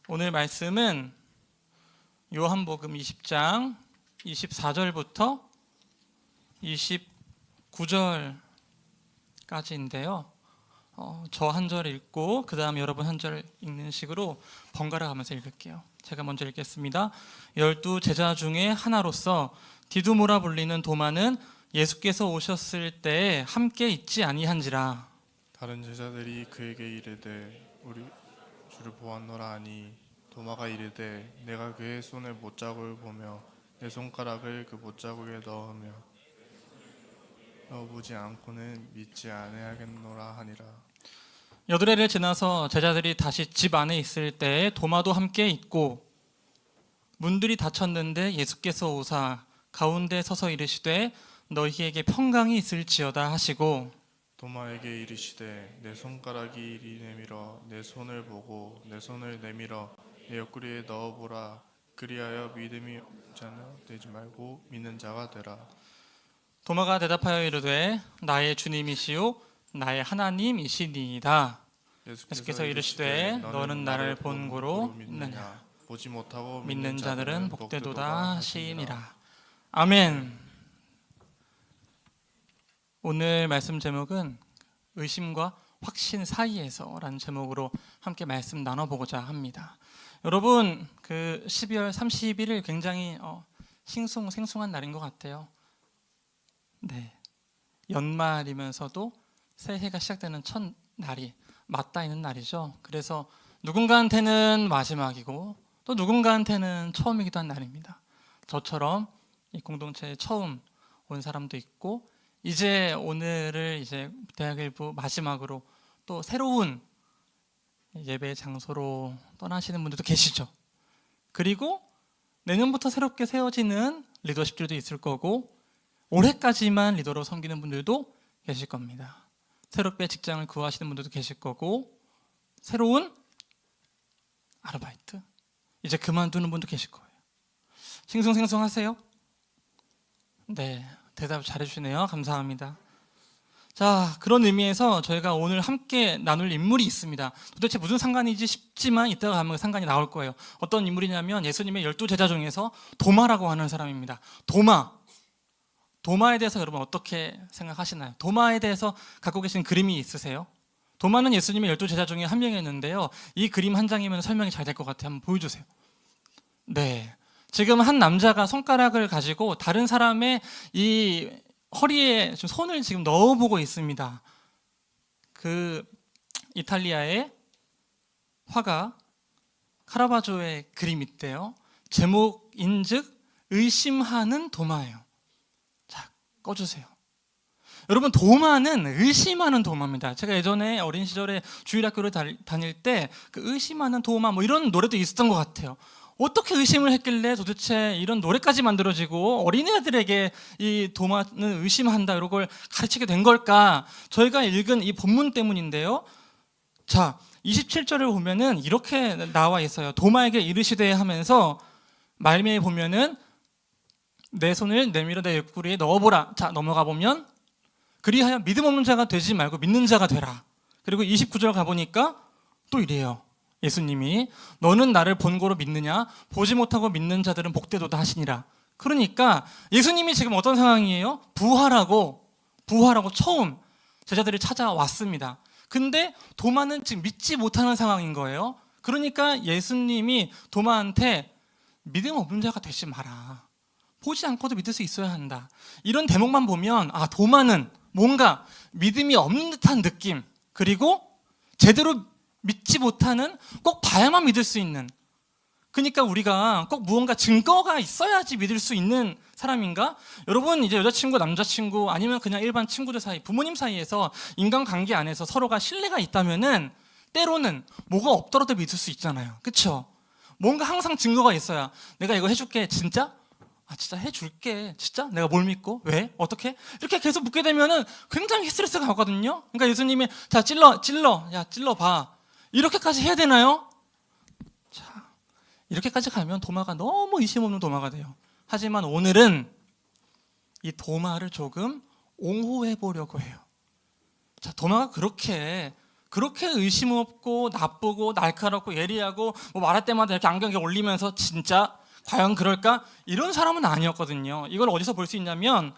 오늘 말씀은 요한복음 20장 24절부터 29절까지인데요. 저 한 절 읽고 그 다음 여러분 한 절 읽는 식으로 번갈아 가면서 읽을게요. 제가 먼저 읽겠습니다. 12 제자 중에 하나로서 디두모라 불리는 도마는 예수께서 오셨을 때에 함께 있지 아니한지라. 다른 제자들이 그에게 이르되 우리 주를 보았노라 하니 도마가 이르되 내가 그의 손에 못자국을 보며 내 손가락을 그 못자국에 넣어보지 않고는 믿지 아니하겠노라 하니라. 여드레를 지나서 제자들이 다시 집 안에 있을 때에 도마도 함께 있고 문들이 닫혔는데 예수께서 오사 가운데 서서 이르시되 너희에게 평강이 있을지어다 하시고 도마에게 이르시되 내 손가락이 이리 내밀어 내 손을 보고 내 손을 내밀어 내 옆구리에 넣어보라. 그리하여 믿음이 자는 되지 말고 믿는 자가 되라. 도마가 대답하여 이르되 나의 주님이시요 나의 하나님이시니이다. 예수께서 이르시되 너는 나를 본 고로 믿느냐. 보지 못하고 믿는 자들은 복되도다 하시니라. 아멘. 오늘 말씀 제목은 의심과 확신 사이에서라는 제목으로 함께 말씀 나눠보고자 합니다. 여러분, 그 12월 31일 굉장히 싱숭생숭한 날인 것 같아요. 네, 연말이면서도 새해가 시작되는 첫 날이 맞닿아 있는 날이죠. 그래서 누군가한테는 마지막이고 또 누군가한테는 처음이기도 한 날입니다. 저처럼 이 공동체에 처음 온 사람도 있고 이제 오늘을 이제 대학 일부 마지막으로 또 새로운 예배 장소로 떠나시는 분들도 계시죠. 그리고 내년부터 새롭게 세워지는 리더십들도 있을 거고 올해까지만 리더로 섬기는 분들도 계실 겁니다. 새롭게 직장을 구하시는 분들도 계실 거고 새로운 아르바이트 이제 그만두는 분도 계실 거예요. 싱숭생숭하세요? 네, 대답 잘해주시네요. 감사합니다. 자, 그런 의미에서 저희가 오늘 함께 나눌 인물이 있습니다. 도대체 무슨 상관이지 싶지만 이따가 가면 상관이 나올 거예요. 어떤 인물이냐면 예수님의 12 제자 중에서 도마라고 하는 사람입니다. 도마에 대해서 여러분 어떻게 생각하시나요? 도마에 대해서 갖고 계신 그림이 있으세요? 도마는 예수님의 12 제자 중에 한 명이었는데요. 이 그림 한 장이면 설명이 잘 될 것 같아요. 한번 보여주세요. 네, 지금 한 남자가 손가락을 가지고 다른 사람의 이 허리에 손을 지금 넣어보고 있습니다. 그 이탈리아의 화가 카라바조의 그림이 있대요. 제목인즉 의심하는 도마예요. 자, 꺼주세요. 여러분, 도마는 의심하는 도마입니다. 제가 예전에 어린 시절에 주일학교를 다닐 때 그 의심하는 도마 뭐 이런 노래도 있었던 것 같아요. 어떻게 의심을 했길래 도대체 이런 노래까지 만들어지고 어린애들에게 이 도마는 의심한다 이런 걸 가르치게 된 걸까? 저희가 읽은 이 본문 때문인데요. 자, 27절을 보면은 이렇게 나와 있어요. 도마에게 이르시되 하면서 말미에 보면은 내 손을 내밀어 내 옆구리에 넣어보라. 자, 넘어가 보면 그리하여 믿음 없는 자가 되지 말고 믿는 자가 되라. 그리고 29절 가보니까 또 이래요. 예수님이 너는 나를 본 고로 믿느냐? 보지 못하고 믿는 자들은 복되도다 하시니라. 그러니까 예수님이 지금 어떤 상황이에요? 부활하고 처음 제자들이 찾아왔습니다. 근데 도마는 지금 믿지 못하는 상황인 거예요. 그러니까 예수님이 도마한테 믿음 없는 자가 되지 마라. 보지 않고도 믿을 수 있어야 한다. 이런 대목만 보면 도마는 뭔가 믿음이 없는 듯한 느낌, 그리고 제대로 믿지 못하는, 꼭 봐야만 믿을 수 있는, 그러니까 우리가 꼭 무언가 증거가 있어야지 믿을 수 있는 사람인가? 여러분, 이제 여자친구, 남자친구 아니면 그냥 일반 친구들 사이, 부모님 사이에서 인간관계 안에서 서로가 신뢰가 있다면은 때로는 뭐가 없더라도 믿을 수 있잖아요. 그렇죠? 뭔가 항상 증거가 있어야 내가 이거 해줄게. 진짜? 진짜 해줄게. 진짜? 내가 뭘 믿고? 왜? 어떻게? 이렇게 계속 묻게 되면은 굉장히 스트레스가 가거든요. 그러니까 예수님이 자, 찔러봐. 이렇게까지 해야 되나요? 자, 이렇게까지 가면 도마가 너무 의심 없는 도마가 돼요. 하지만 오늘은 이 도마를 조금 옹호해 보려고 해요. 자, 도마가 그렇게 그렇게 의심 없고 나쁘고 날카롭고 예리하고 뭐 말할 때마다 이렇게 안경에 올리면서 진짜 과연 그럴까? 이런 사람은 아니었거든요. 이걸 어디서 볼 수 있냐면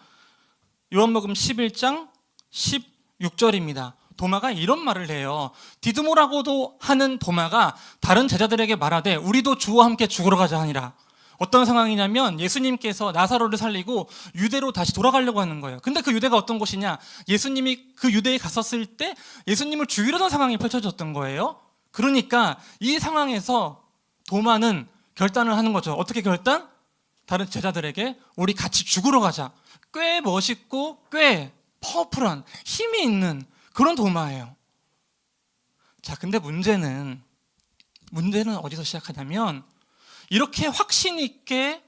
요한복음 11장 16절입니다. 도마가 이런 말을 해요. 디두모라고도 하는 도마가 다른 제자들에게 말하되 우리도 주와 함께 죽으러 가자 하니라. 어떤 상황이냐면 예수님께서 나사로를 살리고 유대로 다시 돌아가려고 하는 거예요. 근데 그 유대가 어떤 곳이냐? 예수님이 그 유대에 갔었을 때 예수님을 죽이려던 상황이 펼쳐졌던 거예요. 그러니까 이 상황에서 도마는 결단을 하는 거죠. 어떻게 결단? 다른 제자들에게 우리 같이 죽으러 가자. 꽤 멋있고 꽤 파워풀한 힘이 있는 그런 도마예요. 자, 근데 문제는 어디서 시작하냐면 이렇게 확신 있게,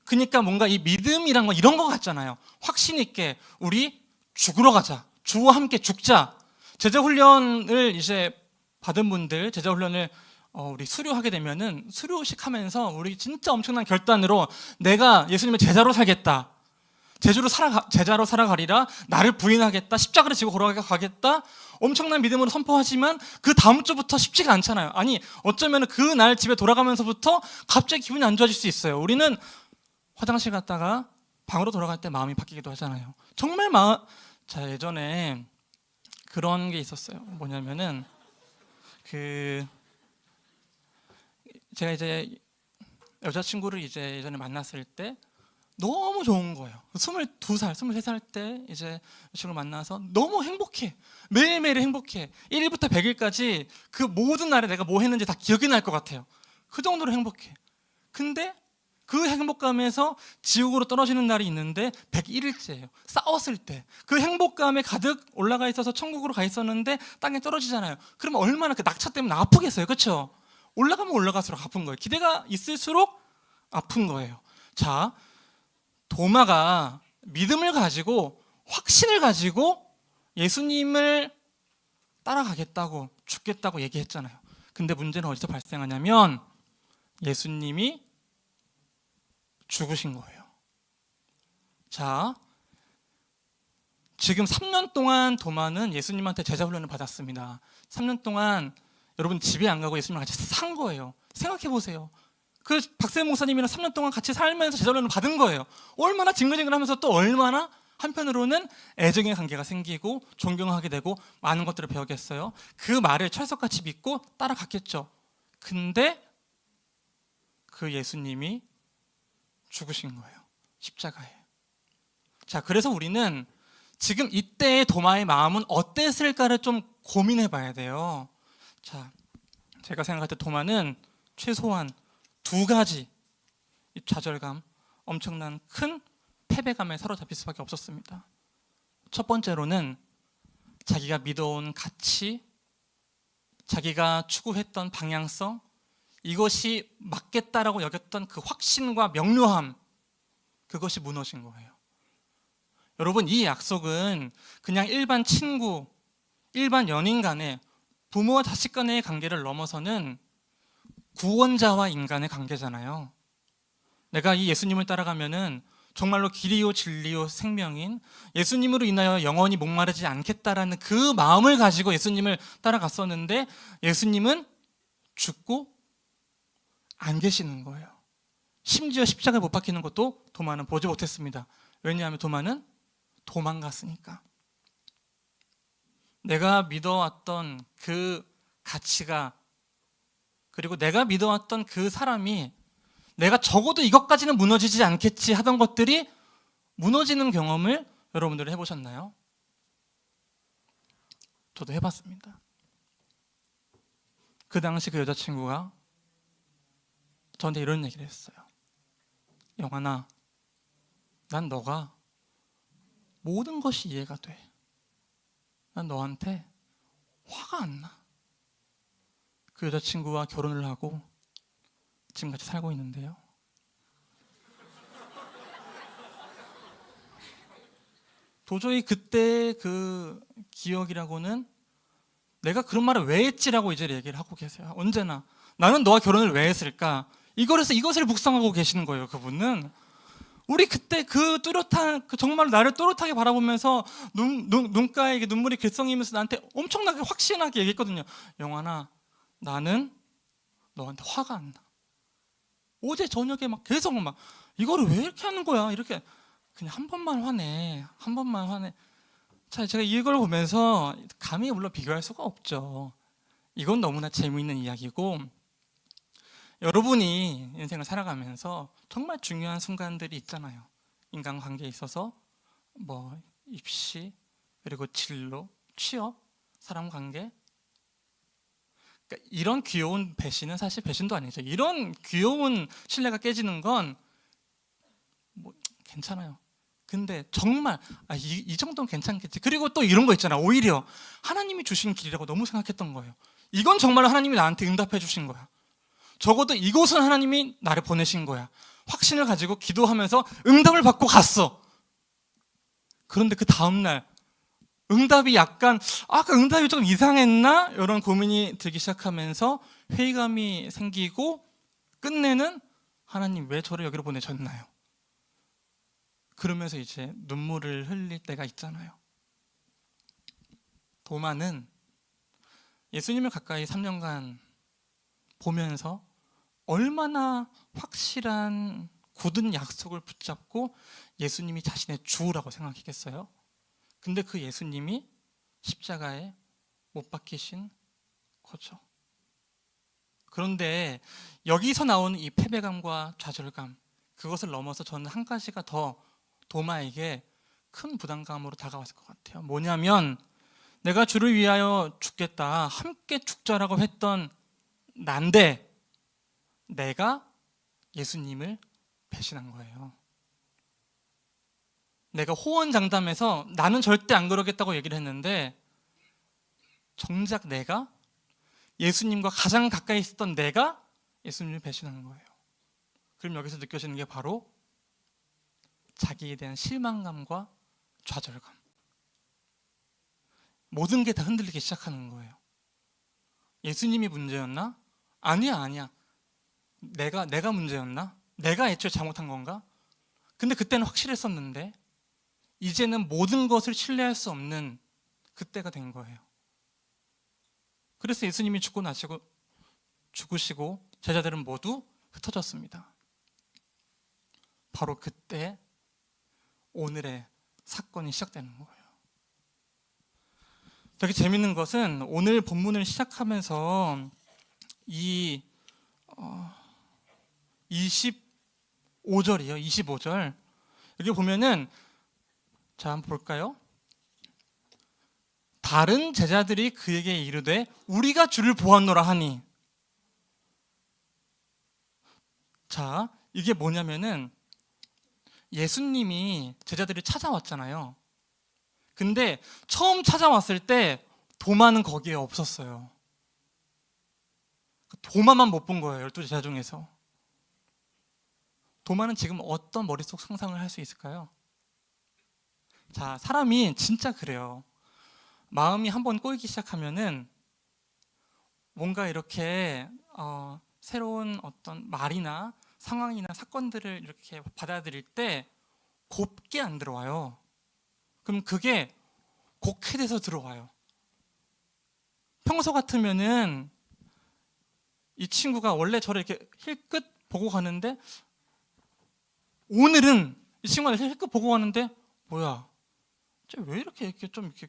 그러니까 뭔가 이 믿음이란 거 이런 거 같잖아요. 확신 있게 우리 죽으러 가자. 주와 함께 죽자. 제자 훈련을 이제 받은 분들, 제자 훈련을 우리 수료하게 되면은 수료식 하면서 우리 진짜 엄청난 결단으로 내가 예수님의 제자로 살겠다. 제자로 살아가리라. 나를 부인하겠다. 십자가를 지고 걸어가겠다. 엄청난 믿음으로 선포하지만 그 다음 주부터 쉽지가 않잖아요. 아니, 어쩌면 그 날 집에 돌아가면서부터 갑자기 기분이 안 좋아질 수 있어요. 우리는 화장실 갔다가 방으로 돌아갈 때 마음이 바뀌기도 하잖아요. 정말 자, 예전에 그런 게 있었어요. 뭐냐면은 제가 이제 여자친구를 이제 예전에 만났을 때 너무 좋은 거예요. 22살, 23살 때 이제 친구를 만나서 너무 행복해. 매일매일 행복해. 1일부터 100일까지 그 모든 날에 내가 뭐 했는지 다 기억이 날 것 같아요. 그 정도로 행복해. 근데 그 행복감에서 지옥으로 떨어지는 날이 있는데 101일째예요. 싸웠을 때. 그 행복감에 가득 올라가 있어서 천국으로 가 있었는데 땅에 떨어지잖아요. 그러면 얼마나 그 낙차 때문에 아프겠어요. 그렇죠? 올라가면 올라갈수록 아픈 거예요. 기대가 있을수록 아픈 거예요. 자, 도마가 믿음을 가지고 확신을 가지고 예수님을 따라가겠다고 죽겠다고 얘기했잖아요. 근데 문제는 어디서 발생하냐면 예수님이 죽으신 거예요. 자, 지금 3년 동안 도마는 예수님한테 제자 훈련을 받았습니다. 3년 동안 여러분 집에 안 가고 예수님이랑 같이 산 거예요. 생각해 보세요. 그 박세현 목사님이랑 3년 동안 같이 살면서 제자 훈련을 받은 거예요. 얼마나 징글징글하면서 또 얼마나 한편으로는 애정의 관계가 생기고 존경하게 되고 많은 것들을 배우겠어요. 그 말을 철석같이 믿고 따라갔겠죠. 근데 그 예수님이 죽으신 거예요. 십자가에. 자, 그래서 우리는 지금 이때의 도마의 마음은 어땠을까를 좀 고민해 봐야 돼요. 자, 제가 생각할 때 도마는 최소한 2가지 좌절감, 엄청난 큰 패배감에 사로잡힐 수밖에 없었습니다. 첫 번째로는 자기가 믿어온 가치, 자기가 추구했던 방향성, 이것이 맞겠다라고 여겼던 그 확신과 명료함, 그것이 무너진 거예요. 여러분, 이 약속은 그냥 일반 친구, 일반 연인 간의 부모와 자식 간의 관계를 넘어서는 구원자와 인간의 관계잖아요. 내가 이 예수님을 따라가면은 정말로 길이요 진리요 생명인 예수님으로 인하여 영원히 목마르지 않겠다라는 그 마음을 가지고 예수님을 따라갔었는데 예수님은 죽고 안 계시는 거예요. 심지어 십자가에 못 박히는 것도 도마는 보지 못했습니다. 왜냐하면 도마는 도망갔으니까. 내가 믿어왔던 그 가치가, 그리고 내가 믿어왔던 그 사람이 내가 적어도 이것까지는 무너지지 않겠지 하던 것들이 무너지는 경험을 여러분들이 해보셨나요? 저도 해봤습니다. 그 당시 그 여자친구가 저한테 이런 얘기를 했어요. 영환아, 난 너가 모든 것이 이해가 돼. 난 너한테 화가 안 나. 그 여자친구와 결혼을 하고 지금 같이 살고 있는데요. 도저히 그때 그 기억이라고는 내가 그런 말을 왜 했지라고 이제 얘기를 하고 계세요. 언제나 나는 너와 결혼을 왜 했을까? 이것을 묵상하고 계시는 거예요. 그분은 우리 그때 그 뚜렷한, 그 정말 나를 또렷하게 바라보면서 눈가에 이게 눈물이 글썽이면서 나한테 엄청나게 확신하게 얘기했거든요. 영환아, 나는 너한테 화가 안 나. 어제 저녁에 막 계속 막 이거를 왜 이렇게 하는 거야? 이렇게 그냥 한 번만 화내, 한 번만 화내. 자, 제가 이걸 보면서 감히 물론 비교할 수가 없죠. 이건 너무나 재미있는 이야기고, 여러분이 인생을 살아가면서 정말 중요한 순간들이 있잖아요. 인간관계에 있어서 뭐 입시, 그리고 진로, 취업, 사람관계. 그러니까 이런 귀여운 배신은 사실 배신도 아니죠. 이런 귀여운 신뢰가 깨지는 건 뭐 괜찮아요. 근데 정말 이 정도는 괜찮겠지. 그리고 또 이런 거 있잖아. 오히려 하나님이 주신 길이라고 너무 생각했던 거예요. 이건 정말 하나님이 나한테 응답해 주신 거야. 적어도 이곳은 하나님이 나를 보내신 거야. 확신을 가지고 기도하면서 응답을 받고 갔어. 그런데 그 다음날 응답이 약간 그 응답이 좀 이상했나? 이런 고민이 들기 시작하면서 회의감이 생기고 끝내는 하나님 왜 저를 여기로 보내셨나요? 그러면서 이제 눈물을 흘릴 때가 있잖아요. 도마는 예수님을 가까이 3년간 보면서 얼마나 확실한 굳은 약속을 붙잡고 예수님이 자신의 주라고 생각했겠어요? 근데 그 예수님이 십자가에 못 박히신 거죠. 그런데 여기서 나오는 이 패배감과 좌절감, 그것을 넘어서 저는 한 가지가 더 도마에게 큰 부담감으로 다가왔을 것 같아요. 뭐냐면 내가 주를 위하여 죽겠다, 함께 죽자라고 했던 난데 내가 예수님을 배신한 거예요. 내가 호언장담해서 나는 절대 안 그러겠다고 얘기를 했는데 정작 내가 예수님과 가장 가까이 있었던 내가 예수님을 배신한 거예요. 그럼 여기서 느껴지는 게 바로 자기에 대한 실망감과 좌절감. 모든 게 다 흔들리기 시작하는 거예요. 예수님이 문제였나? 아니야. 내가 문제였나? 내가 애초에 잘못한 건가? 근데 그때는 확실했었는데 이제는 모든 것을 신뢰할 수 없는 그때가 된 거예요. 그래서 예수님이 죽으시고 제자들은 모두 흩어졌습니다. 바로 그때 오늘의 사건이 시작되는 거예요. 되게 재밌는 것은 오늘 본문을 시작하면서 이 25절이에요. 25절. 여기 보면은 자, 한번 볼까요? 다른 제자들이 그에게 이르되 우리가 주를 보았노라 하니. 자, 이게 뭐냐면은 예수님이 제자들이 찾아왔잖아요. 근데 처음 찾아왔을 때 도마는 거기에 없었어요. 도마만 못 본 거예요. 12제자 중에서. 도마는 지금 어떤 머릿속 상상을 할 수 있을까요? 자, 사람이 진짜 그래요. 마음이 한번 꼬이기 시작하면은 뭔가 이렇게 새로운 어떤 말이나 상황이나 사건들을 이렇게 받아들일 때 곱게 안 들어와요. 그럼 그게 곡해돼서 들어와요. 평소 같으면은 이 친구가 원래 저를 이렇게 힐끗 보고 가는데 오늘은 이 친구가 힐끗 보고 가는데 뭐야? 왜 이렇게 좀 이렇게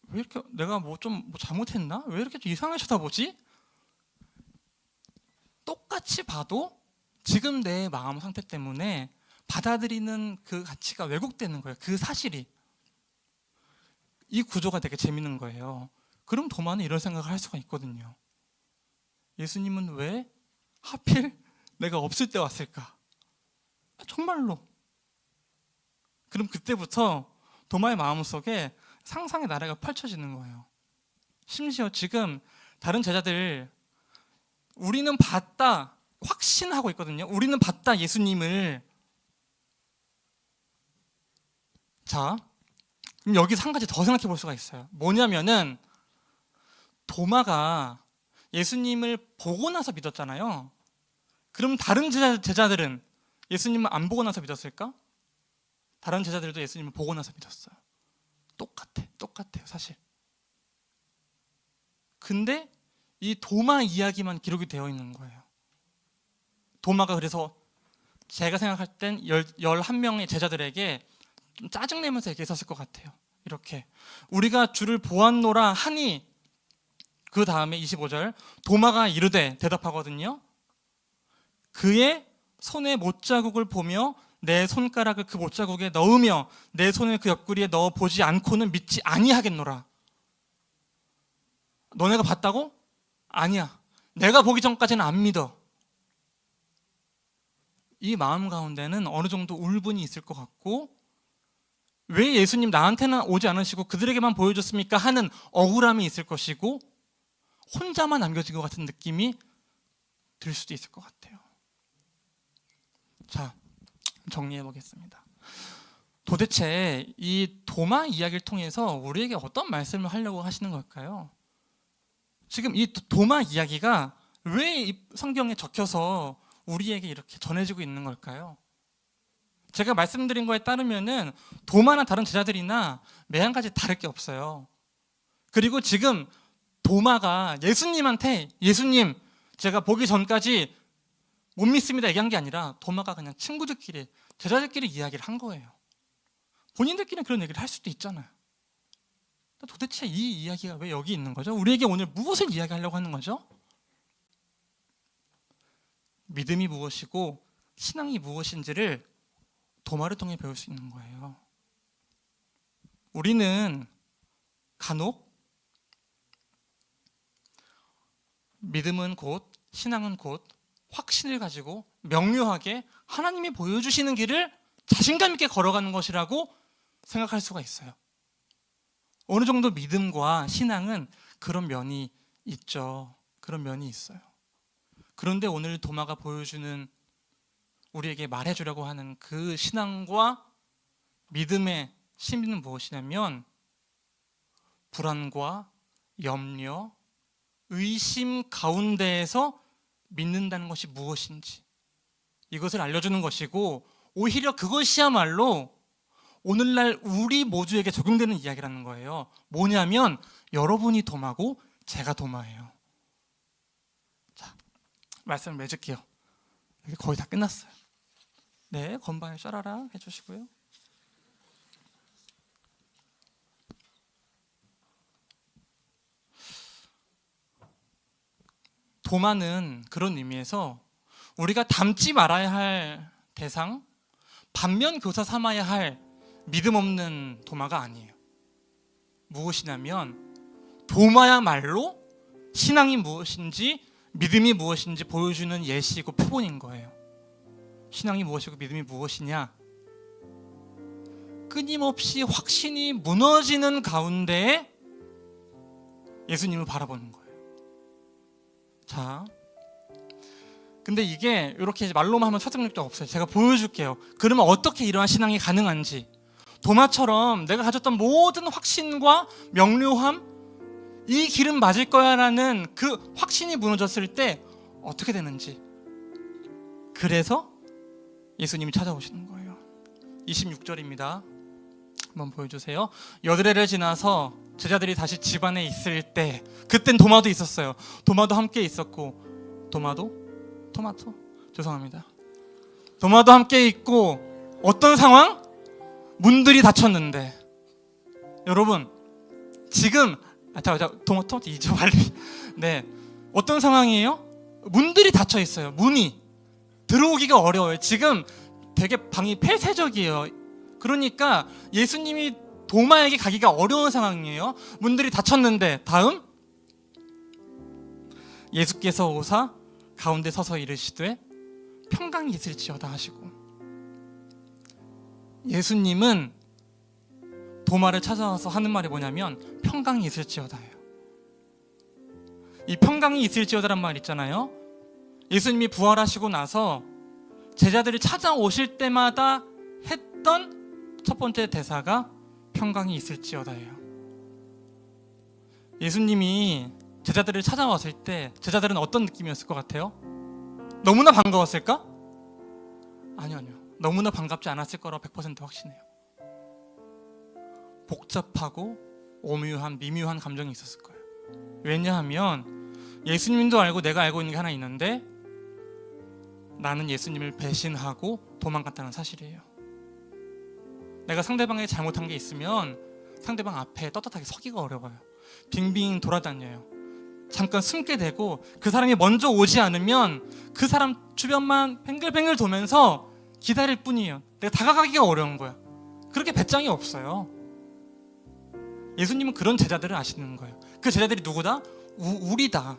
왜 이렇게 내가 뭐 잘못했나? 왜 이렇게 좀 이상하게 쳐다보지? 똑같이 봐도 지금 내 마음 상태 때문에 받아들이는 그 가치가 왜곡되는 거예요. 그 사실이. 이 구조가 되게 재밌는 거예요. 그럼 도마는 이런 생각을 할 수가 있거든요. 예수님은 왜 하필 내가 없을 때 왔을까? 정말로. 그럼 그때부터 도마의 마음속에 상상의 나래가 펼쳐지는 거예요. 심지어 지금 다른 제자들 우리는 봤다 확신하고 있거든요. 우리는 봤다 예수님을. 자, 그럼 여기서 한 가지 더 생각해 볼 수가 있어요. 뭐냐면은 도마가 예수님을 보고 나서 믿었잖아요. 그럼 다른 제자들은 예수님은 안 보고 나서 믿었을까? 다른 제자들도 예수님을 보고 나서 믿었어요. 똑같아요, 사실. 근데 이 도마 이야기만 기록이 되어 있는 거예요. 도마가 그래서 제가 생각할 땐 11명의 제자들에게 좀 짜증내면서 얘기했었을 것 같아요. 이렇게 우리가 주를 보았노라 하니, 그 다음에 25절 도마가 이르되 대답하거든요. 그의 손의 못자국을 보며 내 손가락을 그 못자국에 넣으며 내 손을 그 옆구리에 넣어 보지 않고는 믿지 아니하겠노라. 너네가 봤다고? 아니야. 내가 보기 전까지는 안 믿어. 이 마음 가운데는 어느 정도 울분이 있을 것 같고, 왜 예수님 나한테는 오지 않으시고 그들에게만 보여줬습니까? 하는 억울함이 있을 것이고, 혼자만 남겨진 것 같은 느낌이 들 수도 있을 것 같아요. 자, 정리해 보겠습니다. 도대체 이 도마 이야기를 통해서 우리에게 어떤 말씀을 하려고 하시는 걸까요? 지금 이 도마 이야기가 왜 이 성경에 적혀서 우리에게 이렇게 전해지고 있는 걸까요? 제가 말씀드린 거에 따르면은 도마나 다른 제자들이나 매한가지 다를 게 없어요. 그리고 지금 도마가 예수님한테 예수님 제가 보기 전까지 못 믿습니다 얘기한 게 아니라 도마가 그냥 친구들끼리 제자들끼리 이야기를 한 거예요. 본인들끼리는 그런 얘기를 할 수도 있잖아요. 도대체 이 이야기가 왜 여기 있는 거죠? 우리에게 오늘 무엇을 이야기하려고 하는 거죠? 믿음이 무엇이고 신앙이 무엇인지를 도마를 통해 배울 수 있는 거예요. 우리는 간혹 믿음은 곧, 신앙은 곧 확신을 가지고 명료하게 하나님이 보여주시는 길을 자신감 있게 걸어가는 것이라고 생각할 수가 있어요. 어느 정도 믿음과 신앙은 그런 면이 있죠. 그런 면이 있어요. 그런데 오늘 도마가 보여주는, 우리에게 말해주려고 하는 그 신앙과 믿음의 심리는 무엇이냐면 불안과 염려, 의심 가운데에서 믿는다는 것이 무엇인지 이것을 알려주는 것이고, 오히려 그것이야말로 오늘날 우리 모두에게 적용되는 이야기라는 거예요. 뭐냐면 여러분이 도마고 제가 도마예요. 자, 말씀을 맺을게요. 거의 다 끝났어요. 네, 건반을 쏴라라 해주시고요. 도마는 그런 의미에서 우리가 닮지 말아야 할 대상, 반면 교사 삼아야 할 믿음 없는 도마가 아니에요. 무엇이냐면 도마야말로 신앙이 무엇인지 믿음이 무엇인지 보여주는 예시이고 표본인 거예요. 신앙이 무엇이고 믿음이 무엇이냐? 끊임없이 확신이 무너지는 가운데 예수님을 바라보는 거예요. 자, 근데 이게 이렇게 말로만 하면 설득력도 없어요. 제가 보여줄게요. 그러면 어떻게 이러한 신앙이 가능한지. 도마처럼 내가 가졌던 모든 확신과 명료함, 이 길은 맞을 거야 라는 그 확신이 무너졌을 때 어떻게 되는지. 그래서 예수님이 찾아오시는 거예요. 26절입니다. 한번 보여주세요. 여드레를 지나서 제자들이 다시 집안에 있을 때, 그땐 도마도 있었어요. 도마도 함께 있었고, 도마도 함께 있고, 어떤 상황? 문들이 닫혔는데, 여러분 지금 토마토 이제 빨리. 네, 어떤 상황이에요? 문들이 닫혀 있어요. 문이 들어오기가 어려워요. 지금 되게 방이 폐쇄적이에요. 그러니까 예수님이 도마에게 가기가 어려운 상황이에요. 문들이 닫혔는데, 다음 예수께서 오사 가운데 서서 이르시되 평강이 있을지어다 하시고, 예수님은 도마를 찾아와서 하는 말이 뭐냐면 평강이 있을지어다예요. 이 평강이 있을지어다란 말 있잖아요. 예수님이 부활하시고 나서 제자들이 찾아오실 때마다 했던 첫 번째 대사가 평강이 있을지어다예요. 예수님이 제자들을 찾아왔을 때 제자들은 어떤 느낌이었을 것 같아요? 너무나 반가웠을까? 아니요. 너무나 반갑지 않았을 거라고 100% 확신해요. 복잡하고 오묘한 미묘한 감정이 있었을 거예요. 왜냐하면 예수님도 알고 내가 알고 있는 게 하나 있는데 나는 예수님을 배신하고 도망갔다는 사실이에요. 내가 상대방에게 잘못한 게 있으면 상대방 앞에 떳떳하게 서기가 어려워요. 빙빙 돌아다녀요. 잠깐 숨게 되고 그 사람이 먼저 오지 않으면 그 사람 주변만 뱅글뱅글 돌면서 기다릴 뿐이에요. 내가 다가가기가 어려운 거야. 그렇게 배짱이 없어요. 예수님은 그런 제자들을 아시는 거예요. 그 제자들이 누구다? 우리다.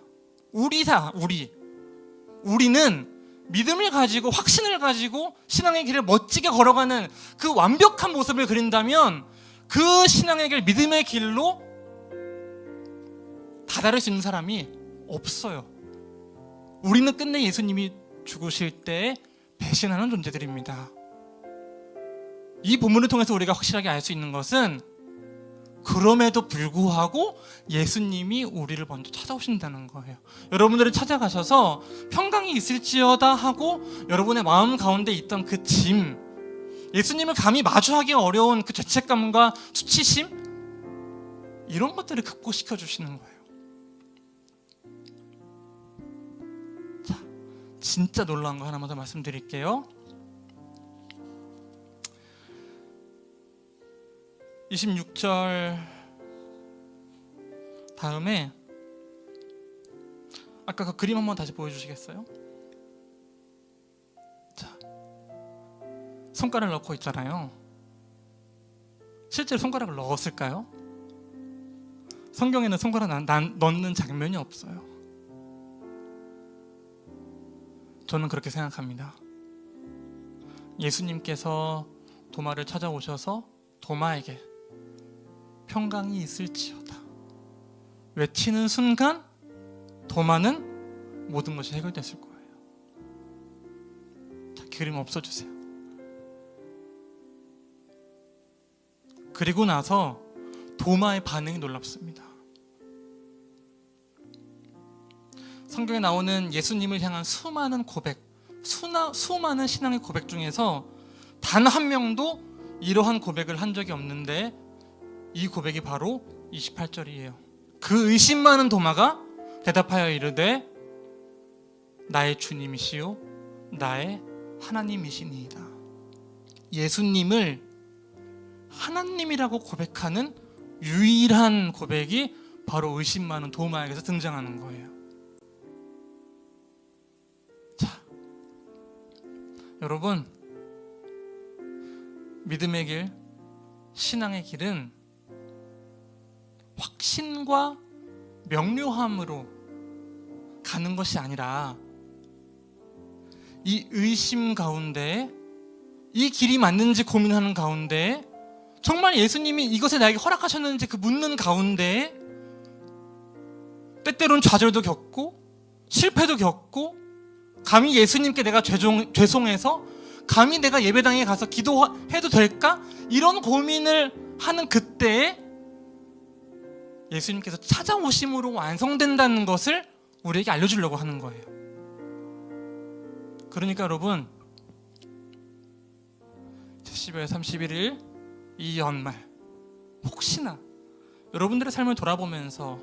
우리는 믿음을 가지고 확신을 가지고 신앙의 길을 멋지게 걸어가는 그 완벽한 모습을 그린다면 그 신앙의 길, 믿음의 길로 다다를 수 있는 사람이 없어요. 우리는 끝내 예수님이 죽으실 때 배신하는 존재들입니다. 이 본문을 통해서 우리가 확실하게 알 수 있는 것은 그럼에도 불구하고 예수님이 우리를 먼저 찾아오신다는 거예요. 여러분들이 찾아가셔서 평강이 있을지어다 하고 여러분의 마음 가운데 있던 그 짐, 예수님을 감히 마주하기 어려운 그 죄책감과 수치심, 이런 것들을 극복시켜 주시는 거예요. 자, 진짜 놀라운 거 하나만 더 말씀드릴게요. 26절 다음에 아까 그 그림 한번 다시 보여주시겠어요? 자, 손가락을 넣고 있잖아요. 실제로 손가락을 넣었을까요? 성경에는 손가락 넣는 장면이 없어요. 저는 그렇게 생각합니다. 예수님께서 도마를 찾아오셔서 도마에게 평강이 있을지어다 외치는 순간 도마는 모든 것이 해결됐을 거예요. 자, 그림 없어주세요. 그리고 나서 도마의 반응이 놀랍습니다. 성경에 나오는 예수님을 향한 수많은 고백, 수많은 신앙의 고백 중에서 단 한 명도 이러한 고백을 한 적이 없는데 이 고백이 바로 28절이에요. 그 의심 많은 도마가 대답하여 이르되 나의 주님이시요 나의 하나님이시니이다. 예수님을 하나님이라고 고백하는 유일한 고백이 바로 의심 많은 도마에게서 등장하는 거예요. 자, 여러분, 믿음의 길, 신앙의 길은 확신과 명료함으로 가는 것이 아니라 이 의심 가운데 이 길이 맞는지 고민하는 가운데 정말 예수님이 이것을 나에게 허락하셨는지 그 묻는 가운데 때때로는 좌절도 겪고 실패도 겪고 감히 예수님께 내가 죄송해서 감히 내가 예배당에 가서 기도해도 될까? 이런 고민을 하는 그때에 예수님께서 찾아오심으로 완성된다는 것을 우리에게 알려주려고 하는 거예요. 그러니까 여러분, 12월 31일 이 연말 혹시나 여러분들의 삶을 돌아보면서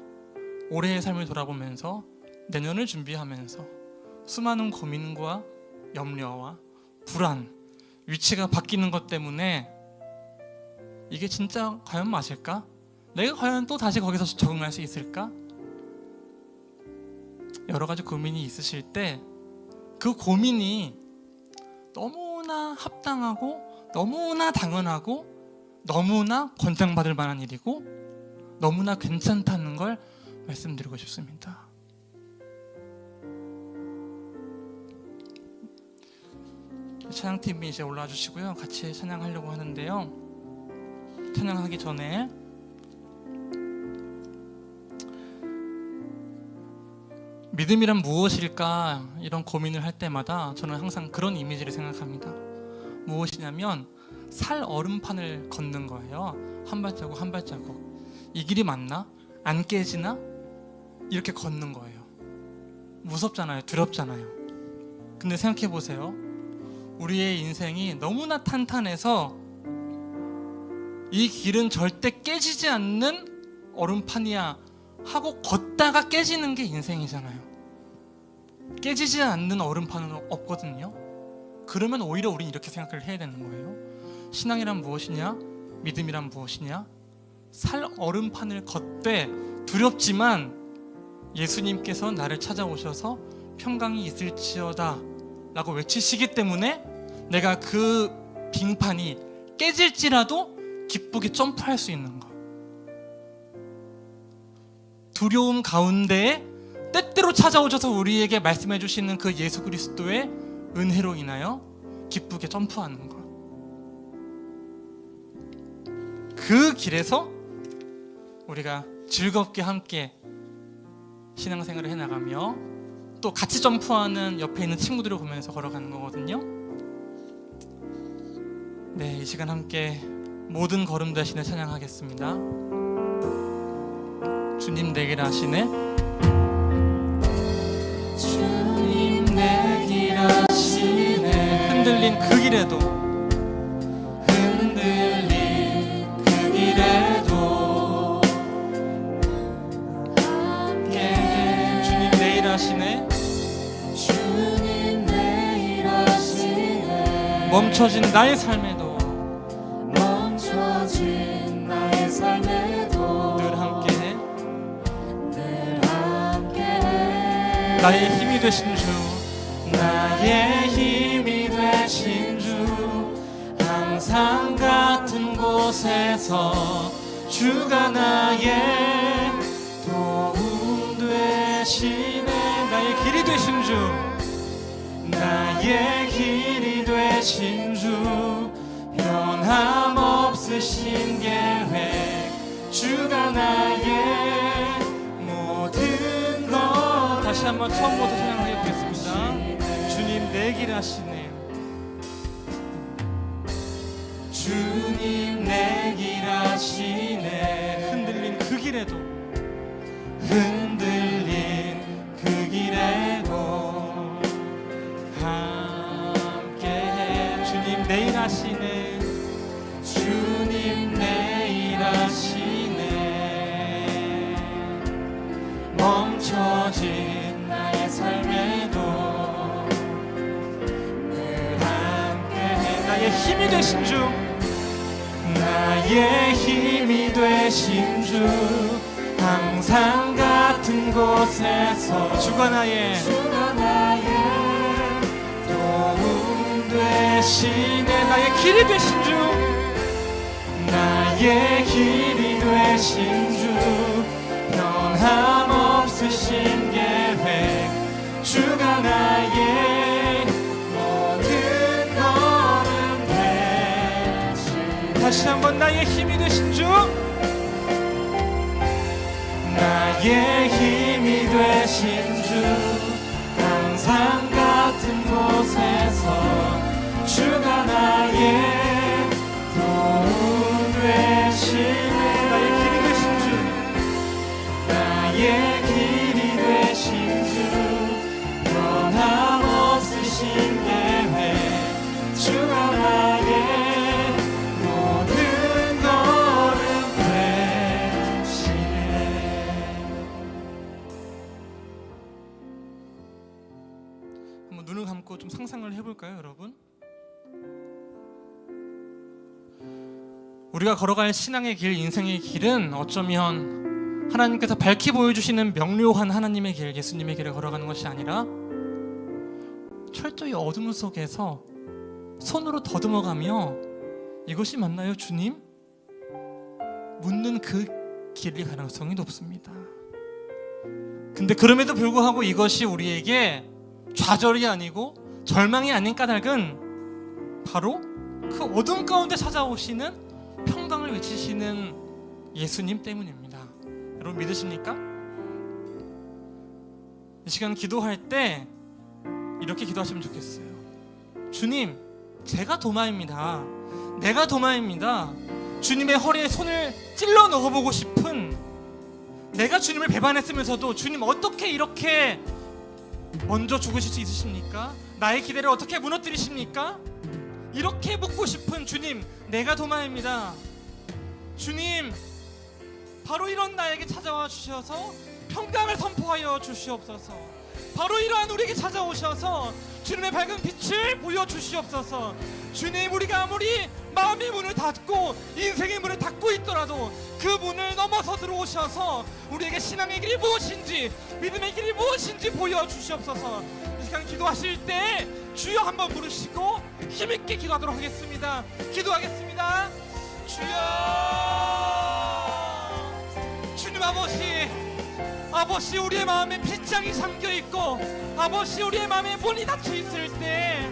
올해의 삶을 돌아보면서 내년을 준비하면서 수많은 고민과 염려와 불안, 위치가 바뀌는 것 때문에 이게 진짜 과연 맞을까? 내가 과연 또 다시 거기서 적응할 수 있을까? 여러 가지 고민이 있으실 때 그 고민이 너무나 합당하고 너무나 당연하고 너무나 권장받을 만한 일이고 너무나 괜찮다는 걸 말씀드리고 싶습니다. 찬양팀이 이제 올라와 주시고요. 같이 찬양하려고 하는데요. 찬양하기 전에 믿음이란 무엇일까 이런 고민을 할 때마다 저는 항상 그런 이미지를 생각합니다. 무엇이냐면 살 얼음판을 걷는 거예요. 한 발자국 한 발자국. 이 길이 맞나? 안 깨지나? 이렇게 걷는 거예요. 무섭잖아요. 두렵잖아요. 근데 생각해 보세요. 우리의 인생이 너무나 탄탄해서 이 길은 절대 깨지지 않는 얼음판이야 하고 걷다가 깨지는 게 인생이잖아요. 깨지지 않는 얼음판은 없거든요. 그러면 오히려 우리는 이렇게 생각을 해야 되는 거예요. 신앙이란 무엇이냐? 믿음이란 무엇이냐? 살 얼음판을 걷되 두렵지만 예수님께서 나를 찾아오셔서 평강이 있을지어다 라고 외치시기 때문에 내가 그 빙판이 깨질지라도 기쁘게 점프할 수 있는 것. 두려움 가운데에 때때로 찾아오셔서 우리에게 말씀해 주시는 그 예수 그리스도의 은혜로 인하여 기쁘게 점프하는 것. 그 길에서 우리가 즐겁게 함께 신앙생활을 해나가며 또 같이 점프하는 옆에 있는 친구들을 보면서 걸어가는 거거든요. 네, 이 시간 함께 모든 걸음 대신에 찬양하겠습니다. 주님 내 길 아시네. 주님 내 길 아시네. 흔들린 그 길에도 함께해. 주님 내일 하시네. 주님 내일 하시네. 멈춰진 나의 삶에도 멈춰진 나의 삶에도 늘 함께해. 늘 함께해. 나의 힘이 되신 주, 나의 힘이 되신 주, 항상 같은 곳에서 주가 나의 도움 되시네. 나의 길이 되신 주, 나의 길이 되신 주, 변함없으신 계획, 주가 나의 모든 것. 다시 한번 처음부터 찬양해 보겠습니다. 주님 내 길 아시네. 주님 내 길 아시네. 흔들린 그 길에도, 흔들린 그 길에도 함께해. 주님 내일 하시네. 주님 내일 하시네. 멈춰진 나의 삶에도 늘 함께해. 나의 힘이 되신 주, 나의 힘이 되신 주, 항상 같은 곳에서 주가 나의 도움 되시네. 나의 길이 되신 주, 나의 길이 되신 주, 변함없으신 계획, 주가 나의 모든 걸음 되시네. 다시 한번 나의 힘이 되신 주, 나의 힘이 되신 주, 항상 같은 곳에서 주가 나의 도움 되시네. 나의 길이 되신 주, 나의 길이 되신 주, 변함없으신 계획, 주가 나의 모든 걸음 되시네. 한번 눈을 감고 좀 상상을 해볼까요, 여러분? 우리가 걸어갈 신앙의 길, 인생의 길은 어쩌면 하나님께서 밝히 보여주시는 명료한 하나님의 길, 예수님의 길을 걸어가는 것이 아니라 철저히 어둠 속에서 손으로 더듬어가며 이것이 맞나요, 주님? 묻는 그 길일 가능성이 높습니다. 근데 그럼에도 불구하고 이것이 우리에게 좌절이 아니고 절망이 아닌 까닭은 바로 그 어둠 가운데 찾아오시는 평강을 외치시는 예수님 때문입니다. 여러분 믿으십니까? 이 시간 기도할 때 이렇게 기도하시면 좋겠어요. 주님, 제가 도마입니다. 내가 도마입니다. 주님의 허리에 손을 찔러 넣어보고 싶은, 내가 주님을 배반했으면서도 주님 어떻게 이렇게 먼저 죽으실 수 있으십니까? 나의 기대를 어떻게 무너뜨리십니까? 이렇게 묻고 싶은 주님, 내가 도마입니다. 주님, 바로 이런 나에게 찾아와 주셔서 평강을 선포하여 주시옵소서. 바로 이러한 우리에게 찾아오셔서 주님의 밝은 빛을 보여주시옵소서. 주님, 우리가 아무리 마음의 문을 닫고 인생의 문을 닫고 있더라도 그 문을 넘어서 들어오셔서 우리에게 신앙의 길이 무엇인지, 믿음의 길이 무엇인지 보여주시옵소서. 이 시간 기도하실 때 주여 한번 부르시고 힘있게 기도하도록 하겠습니다. 기도하겠습니다. 주여, 주님 아버지, 우리의 마음에 빗장이 잠겨있고 아버지, 우리의 마음에 문이 닫혀있을 때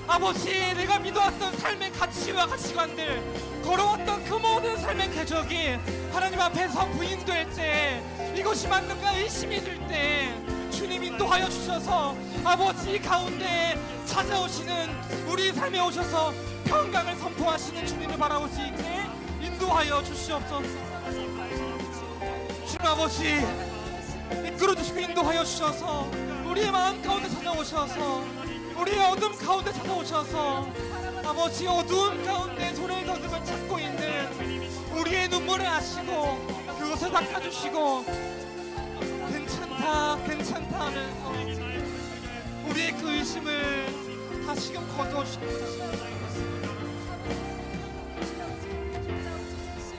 아버지, 내가 믿어왔던 삶의 가치와 가치관들, 걸어왔던 그 모든 삶의 궤적이 하나님 앞에서 부인될 때, 이것이 맞는가 의심이 들 때 주님 인도하여 주셔서 아버지 가운데 찾아오시는 우리 삶에 오셔서 평강을 선포하시는 주님을 바라볼 수 있게 인도하여 주시옵소서. 주님 아버지, 이끌어주시고 인도하여 주셔서 우리의 마음 가운데 찾아오셔서 우리의 어둠 가운데 찾아오셔서 아버지, 어두운 가운데 손을 더듬어 찾고 있는 우리의 눈물을 아시고 그것을 닦아주시고 괜찮다 하면서 우리의 그 의심을 다시금 거두어주시고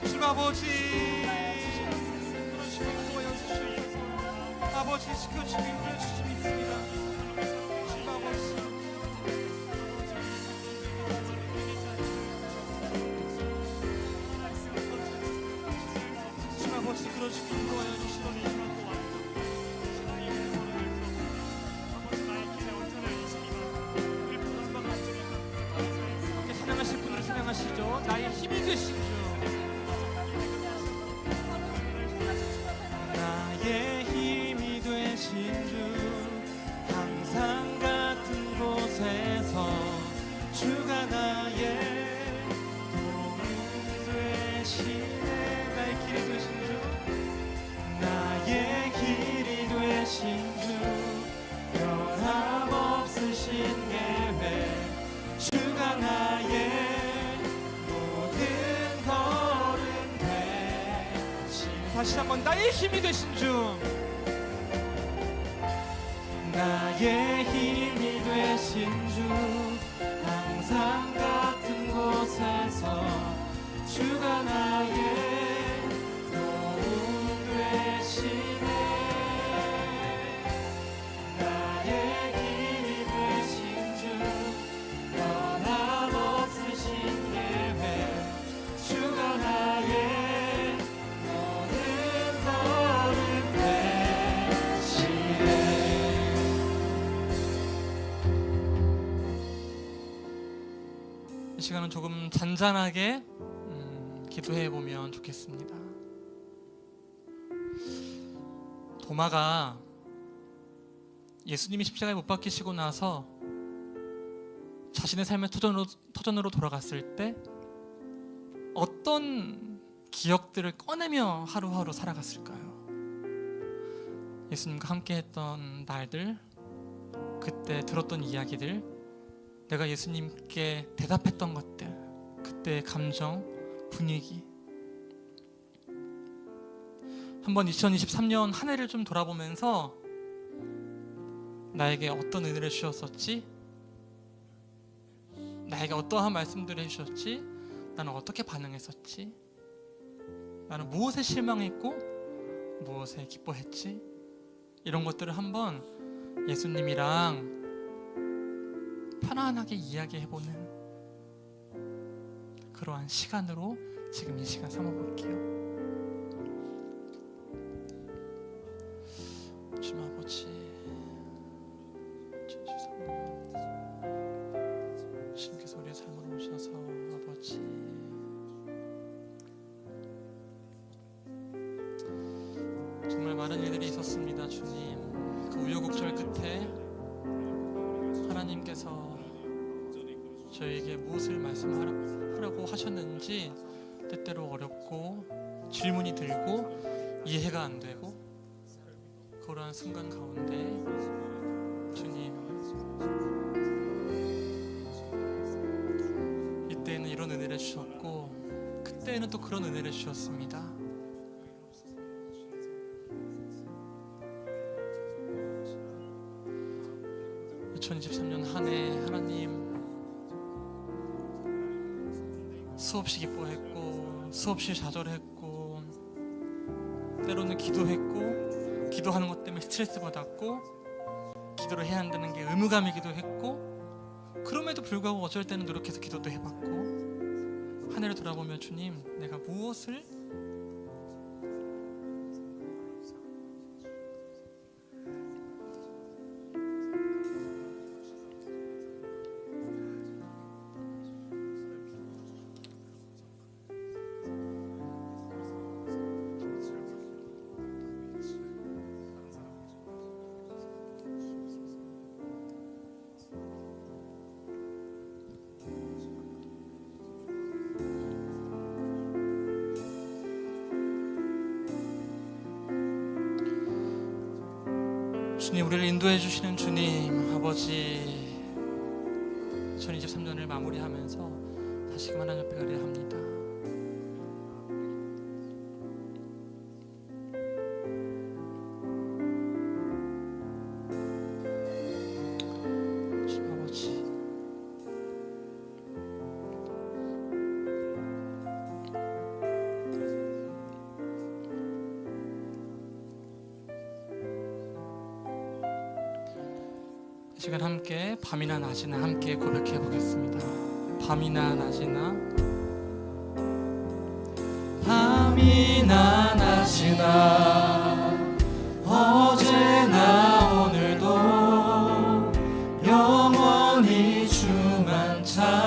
주님 아버지, 그러시고 인도하여 주시옵소서. 아버지, 지켜주시고 인도해 주시기 믿습니다. 주님 아버지, 주님 아버지, 그러시고 인도하여 주시옵소서. 함께 찬양하실 분을 찬양하시죠. 나의 힘이 되신 주, 나의 힘이 되신 주, 항상 같은 곳에서 주가 나의 도움이 되시네. 나의 길이 되신 주, 나의 길이 되신 주, 변함없으신 계획, 주가 나의 모든 걸음 되신. 다시 한번, 나의 힘이 되신 주, 나의 힘이 되신 주, 항상 같은 곳에서 주가 나의 도움 되시네. 나의 힘이 되신 주, 변함없으신 계획, 주가 나의 모든 걸음 되시네. 이 시간은 조금 잔잔하게 기도해 보면 좋겠습니다. 도마가 예수님이 십자가에 못 박히시고 나서 자신의 삶의 터전으로 돌아갔을 때 어떤 기억들을 꺼내며 하루하루 살아갔을까요? 예수님과 함께 했던 날들, 그때 들었던 이야기들, 내가 예수님께 대답했던 것들, 그때의 감정, 분위기. 한번 2023년 한 해를 좀 돌아보면서 나에게 어떤 은혜를 주셨었지? 나에게 어떠한 말씀들을 해주셨지? 나는 어떻게 반응했었지? 나는 무엇에 실망했고 무엇에 기뻐했지? 이런 것들을 한번 예수님이랑 편안하게 이야기해보는 그러한 시간으로 지금 이 시간 삼아볼게요. 주님 아버지, 주님께서 우리의 삶으로 오셔서 아버지, 정말 많은 일들이 있었습니다. 주님, 그 우여곡절 끝에 하나님께서 저에게 무엇을 말씀하라고 하셨는지 때때로 어렵고 질문이 들고 이해가 안 되고 그러한 순간 가운데 주님, 그런 은혜를 주셨고 그때는 또 그런 은혜를 주셨습니다. 2023년 한 해 하나님 수없이 기뻐했고 수없이 좌절했고 때로는 기도했고 기도하는 것 때문에 스트레스 받았고 기도를 해야 한다는 게 의무감이기도 했고 그럼에도 불구하고 어쩔 때는 노력해서 기도도 해봤고 한 해를 돌아보면 주님 내가 무엇을 주님 우리를 인도해 주시는 주님 아버지 2023년을 마무리하면서 다시금 하나님 앞에 의뢰합니다. 주님 아버지 이 시간 함께 밤이나 낮이나 함께 고백해 보겠습니다. 밤이나 낮이나 밤이나 낮이나 어제나 오늘도 영원히 주만 찬양해.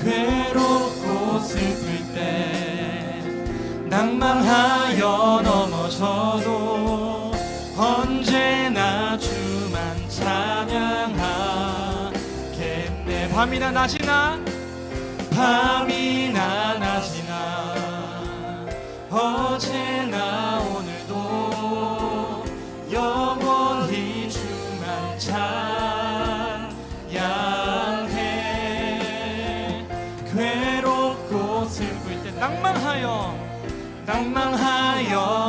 괴롭고 슬플 때 낭망하여 넘어져도 언제나 주만 찬양하겠네. 밤이나 낮이나 어제나 오늘도 영원히 주만 찬양해. 괴롭고 슬플 때 낭망하여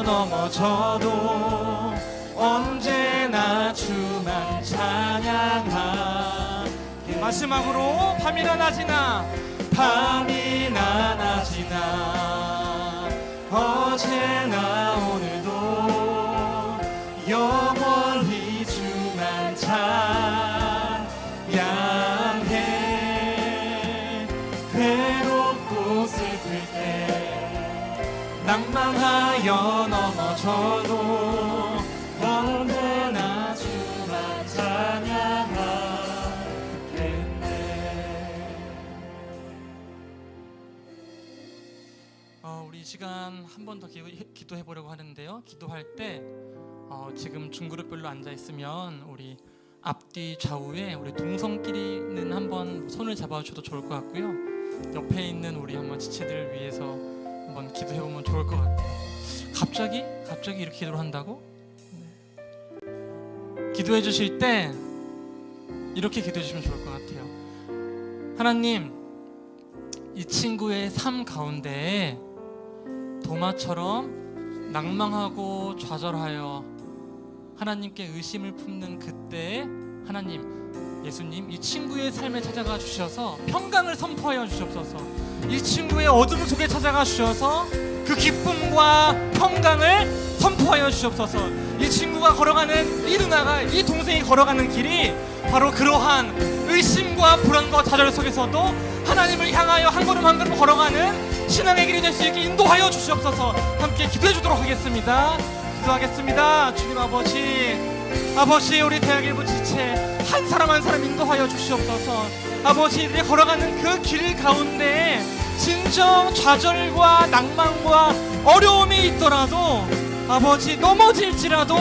넘어져도 언제나 주만 찬양하게. 마지막으로 밤이나 낮이나 어제나 오늘도 영원히 주만 찬양해. 괴롭고 슬플 때 낭망하여 넘어져도 언제나 주만 찬양하겠네. 우리 이 시간 한 번 더 기도해 보려고 하는데요. 기도할 때 지금 중그룹별로 앉아 있으면 우리 앞뒤 좌우에 우리 동성끼리는 한번 손을 잡아주셔도 좋을 것 같고요. 옆에 있는 우리 한번 지체들을 위해서 한번 기도해 보면 좋을 것 같아요. 갑자기 이렇게 기도를 한다고? 기도해 주실 때 이렇게 기도해 주시면 좋을 것 같아요. 하나님, 이 친구의 삶 가운데 도마처럼 낭망하고 좌절하여 하나님께 의심을 품는 그때 하나님, 예수님 이 친구의 삶에 찾아가 주셔서 평강을 선포하여 주시옵소서. 이 친구의 어둠 속에 찾아가 주셔서 그 기쁨과 평강을 선포하여 주시옵소서. 이 친구가 걸어가는, 이 누나가, 이 동생이 걸어가는 길이 바로 그러한 의심과 불안과 좌절 속에서도 하나님을 향하여 한 걸음 한 걸음 걸어가는 신앙의 길이 될 수 있게 인도하여 주시옵소서. 함께 기도해 주도록 하겠습니다. 기도하겠습니다. 주님 아버지, 우리 대학일부 지체 한 사람 한 사람 인도하여 주시옵소서. 아버지, 이들이 걸어가는 그 길 가운데 진정 좌절과 낭만과 어려움이 있더라도 아버지, 넘어질지라도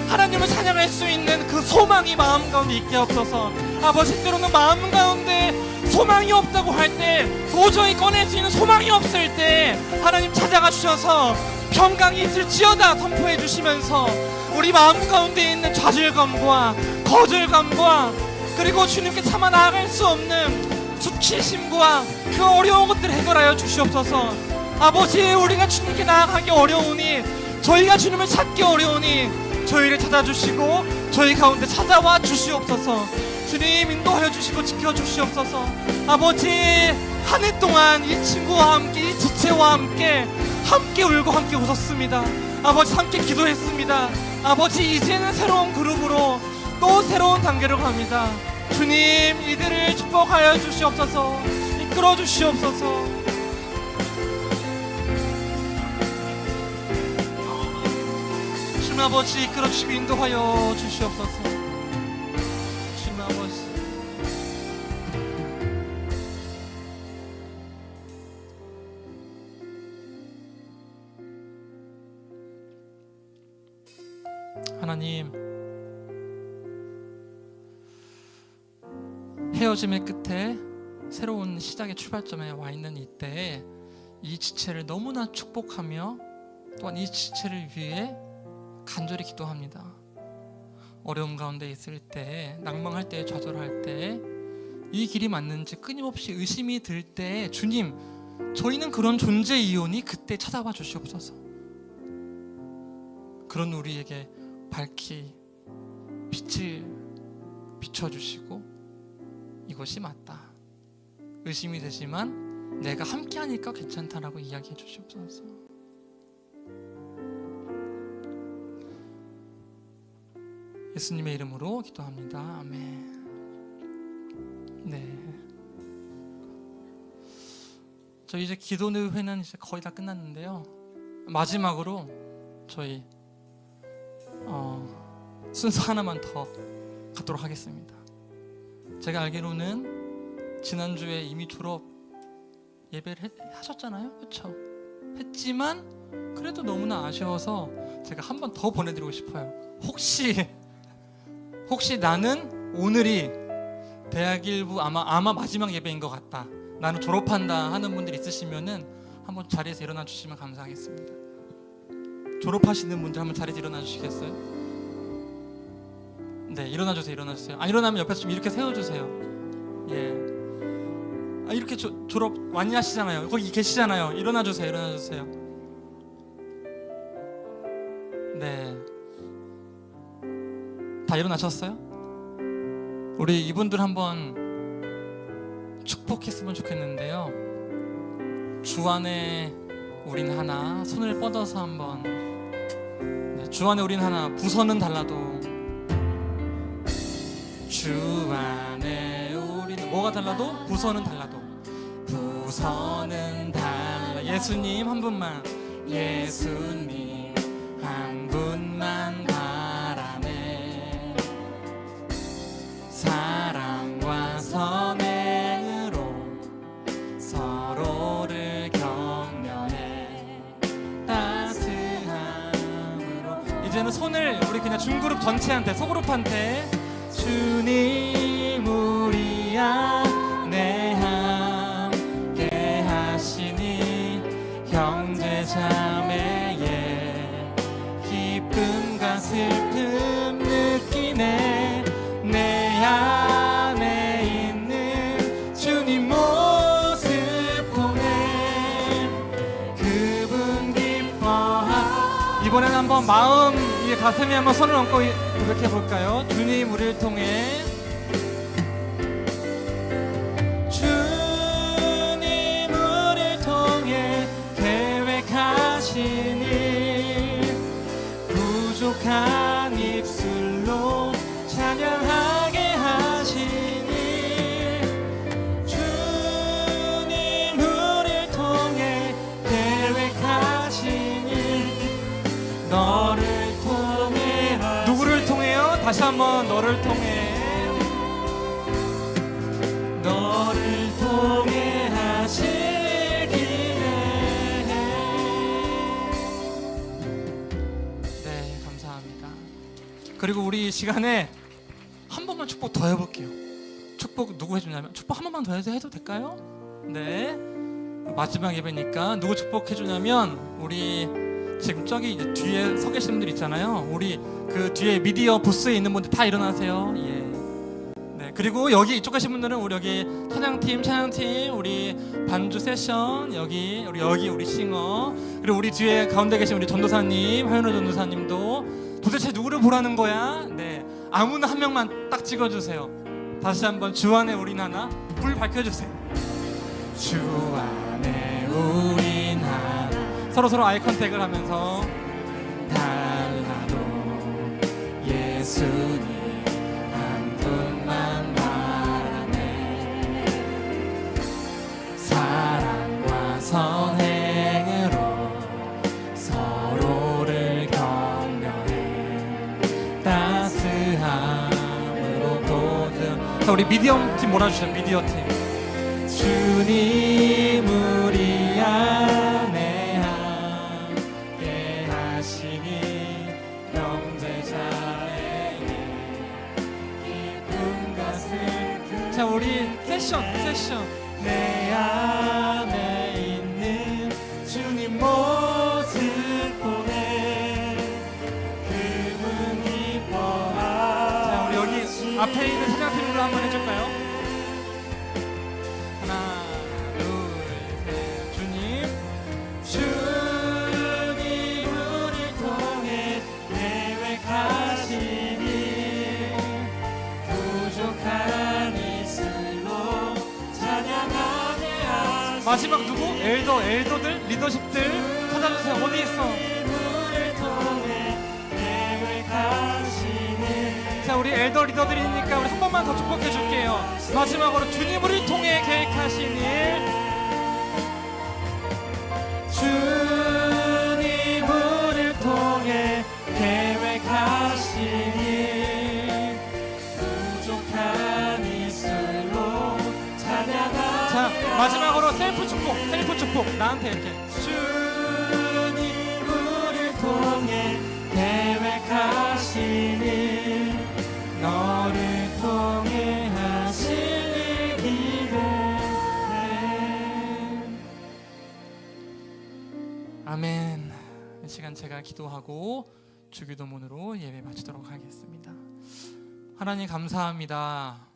하나님을 찬양할 수 있는 그 소망이 마음 가운데 있게 하옵소서. 아버지, 때로는 마음 가운데 소망이 없다고 할 때, 도저히 꺼낼 수 있는 소망이 없을 때 하나님 찾아가 주셔서 평강이 있을지어다 선포해 주시면서 우리 마음 가운데 있는 좌절감과 거절감과 그리고 주님께 차마 나아갈 수 없는 수치심과 그 어려운 것들을 해결하여 주시옵소서. 아버지, 우리가 주님께 나아가기 어려우니, 저희가 주님을 찾기 어려우니 저희를 찾아주시고 저희 가운데 찾아와 주시옵소서. 주님 인도하여 주시고 지켜주시옵소서. 아버지, 한 해 동안 이 친구와 함께, 이 지체와 함께 울고 함께 웃었습니다. 아버지, 함께 기도했습니다. 아버지, 이제는 새로운 그룹으로 또 새로운 단계로 갑니다. 주님, 이들을 축복하여 주시옵소서. 이끌어 주시옵소서. 주님 아버지, 이끌어 주시고 인도하여 주시옵소서. 주님 아버지, 하나님, 헤어짐의 끝에 새로운 시작의 출발점에 와 있는 이때에 이 지체를 너무나 축복하며 또한 이 지체를 위해 간절히 기도합니다. 어려움 가운데 있을 때, 낭망할 때, 좌절할 때, 이 길이 맞는지 끊임없이 의심이 들 때, 주님, 저희는 그런 존재이오니 그때 찾아와 주시옵소서. 그런 우리에게 밝히 빛을 비춰주시고, 이것이 맞다, 의심이 되지만 내가 함께하니까 괜찮다라고 이야기해 주시옵소서. 예수님의 이름으로 기도합니다. 아멘. 네. 저 이제 기도회는 이제 거의 다 끝났는데요. 마지막으로 저희 순서 하나만 더 갖도록 하겠습니다. 제가 알기로는 지난주에 이미 졸업 예배를 하셨잖아요, 그렇죠? 했지만 그래도 너무나 아쉬워서 제가 한 번 더 보내드리고 싶어요. 혹시 나는 오늘이 대학 1부 아마 마지막 예배인 것 같다, 나는 졸업한다 하는 분들 있으시면은 한번 자리에서 일어나 주시면 감사하겠습니다. 졸업하시는 분들 한번 자리에서 일어나 주시겠어요? 네, 일어나 주세요. 일어나 주세요. 안 일어나면 옆에서 좀 이렇게 세워 주세요. 예. 이렇게 졸업 많이 하시잖아요. 거기 계시잖아요. 일어나 주세요. 일어나 주세요. 네. 다 일어나셨어요? 우리 이분들 한번 축복했으면 좋겠는데요. 주 안에 우린 하나, 손을 뻗어서 한번, 네, 주 안에 우린 하나, 부서는 달라도 주 안에 우리는, 뭐가 달라도? 부서는 달라도, 부서는 달라. 예수님 한 분만, 예수님 한 분만 바라네. 사랑과 선행으로 서로를 격려해. 따스함으로. 이제는 손을 우리 그냥 중그룹 전체한테, 소그룹한테, 주님 우리 안에 함께 하시니 형제자매의 기쁨과 슬픔 느끼네. 내 안에 있는 주님 모습 보내. 그분 기뻐하. 이번에는 한번 마음, 이 가슴에 한번 손을 얹고 이렇게 해볼까요? 주님 우리를 통해, 주님 우리를 통해 계획하시니 부족한 입술로 찬양하게 하시니. 주님 우리를 통해 계획하시니 너를 통해. 누구를 통해요? 다시 한번, 너를 통해. 너를 통해 하시기에. 네, 감사합니다. 그리고 우리 이 시간에 한 번만 축복 더 해볼게요. 축복 누구 해주냐면, 축복 한 번만 더 해도 될까요? 네, 마지막 예배니까 누구 축복해주냐면, 우리 지금 저기 이제 뒤에 서 계신 분들 있잖아요. 우리 그 뒤에 미디어 부스에 있는 분들 다 일어나세요. 예. 네, 네, 그리고 여기 이쪽 가신 분들은 우리 여기 찬양팀, 우리 반주 세션, 여기 우리 싱어, 그리고 우리 뒤에 가운데 계신 우리 전도사님, 하연호 전도사님도 도대체 누구를 보라는 거야? 네, 아무나 한 명만 딱 찍어주세요. 다시 한번 주 안에 우린 하나, 불 밝혀주세요. 주 안에 우린 하나. 서로 아이 컨택을 하면서 달라도 예수님 한 분만 바라네. 사랑과 선행으로 서로를 격려해 따스함으로 보듬. 자, 우리 미디엄 팀 몰아주세요. 미디어 팀. 주님 우리 안에 함께 하시니 형제자매의 기쁨과 슬픔. 자, 우리 세션 내 안에 있는 주님 모습 보내 그분 기뻐하. 자, 우리 여기 앞에 있는 찬양팀으로 한번 해줄까요? 하나, 둘, 셋. 주님 우리를 통해 계획하시니 부족한 이슬로 찬양하게 하시니. 마지막 누구? 엘더들, 리더십들 찾아주세요. 어디 있어? 우리를 통해 계획하시니. 자, 우리 엘더 리더들이니까 우리 한 번만 더 축복해 줄게요. 마지막으로 주님 우리를 통해 계획하신 일. 주님 우리를 통해 계획하신 일 부족한 이슬로 찬양하게. 자, 마지막으로 셀프 축복 나한테 이렇게. 주님 우리를 통해 계획하신 일 너를 통해 하실 일 기대해. 아멘. 이 시간 제가 기도하고 주기도문으로 예배 마치도록 하겠습니다. 하나님 감사합니다.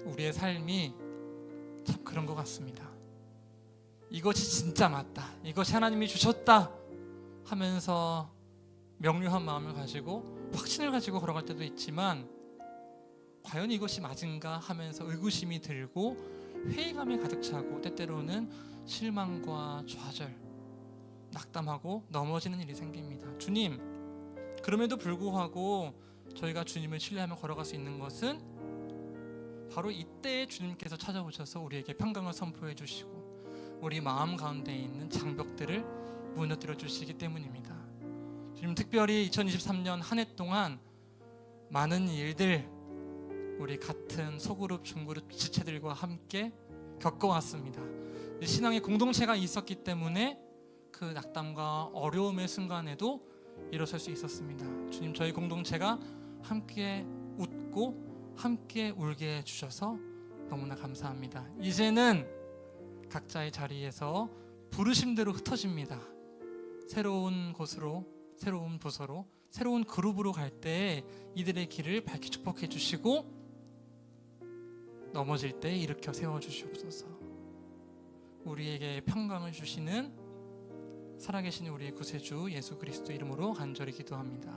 우리의 삶이 참 그런 것 같습니다. 이것이 진짜 맞다, 이것이 하나님이 주셨다 하면서 명료한 마음을 가지고 확신을 가지고 걸어갈 때도 있지만 과연 이것이 맞은가 하면서 의구심이 들고 회의감이 가득 차고 때때로는 실망과 좌절, 낙담하고 넘어지는 일이 생깁니다. 주님, 그럼에도 불구하고 저희가 주님을 신뢰하며 걸어갈 수 있는 것은 바로 이때에 주님께서 찾아오셔서 우리에게 평강을 선포해 주시고 우리 마음 가운데 있는 장벽들을 무너뜨려 주시기 때문입니다. 주님, 특별히 2023년 한 해 동안 많은 일들 우리 같은 소그룹, 중그룹, 지체들과 함께 겪어왔습니다. 신앙의 공동체가 있었기 때문에 그 낙담과 어려움의 순간에도 일어설 수 있었습니다. 주님, 저희 공동체가 함께 웃고 함께 울게 해주셔서 너무나 감사합니다. 이제는 각자의 자리에서 부르심대로 흩어집니다. 새로운 곳으로, 새로운 부서로, 새로운 그룹으로 갈 때 이들의 길을 밝히 축복해 주시고 넘어질 때 일으켜 세워주시옵소서. 우리에게 평강을 주시는 살아계신 우리의 구세주 예수 그리스도 이름으로 간절히 기도합니다.